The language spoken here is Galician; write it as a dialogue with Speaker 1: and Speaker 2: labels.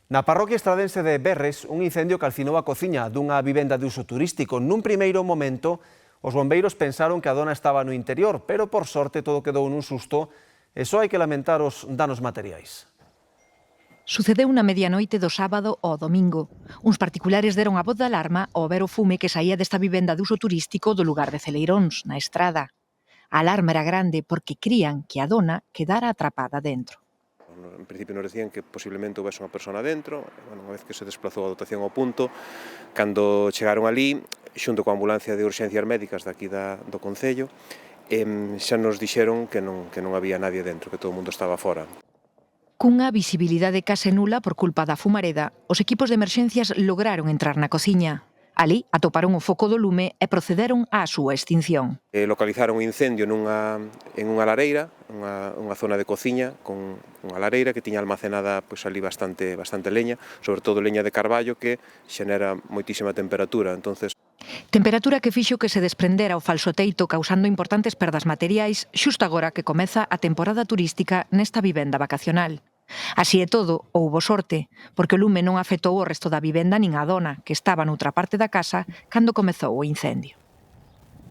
Speaker 1: Na parroquia estradense de Berres, un incendio calcinou a cociña dunha vivenda de uso turístico. Nun primeiro momento, os bombeiros pensaron que a dona estaba no interior, pero por sorte todo quedou nun susto e só hai que lamentar os danos materiais.
Speaker 2: Sucedeu na medianoite do sábado ao domingo. Uns particulares deron a voz de alarma ao ver o fume que saía desta vivenda de uso turístico do lugar de Celeiróns, na Estrada. A alarma era grande porque crían que a dona quedara atrapada dentro.
Speaker 3: En principio nos decían que posiblemente houvese unha persona dentro, unha vez que se desplazou a dotación ao punto, cando chegaron ali, xunto coa ambulancia de urxencias médicas daqui do Concello, xa nos dixeron que non había nadie dentro, que todo o mundo estaba fora.
Speaker 2: Cunha visibilidade case nula por culpa da fumareda, os equipos de emerxencias lograron entrar na cociña. Ali atoparon o foco do lume e procederon á súa extinción.
Speaker 3: Localizaron o incendio en unha lareira, unha zona de cociña con unha lareira que tiña almacenada ali bastante leña, sobre todo leña de carballo que xenera moitísima temperatura.
Speaker 2: Temperatura que fixo que se desprendera o falso teito causando importantes perdas materiais xusto agora que comeza a temporada turística nesta vivenda vacacional. Así e todo, houbo sorte, porque o lume non afectou o resto da vivenda nin a dona, que estaba noutra parte da casa cando comezou o incendio.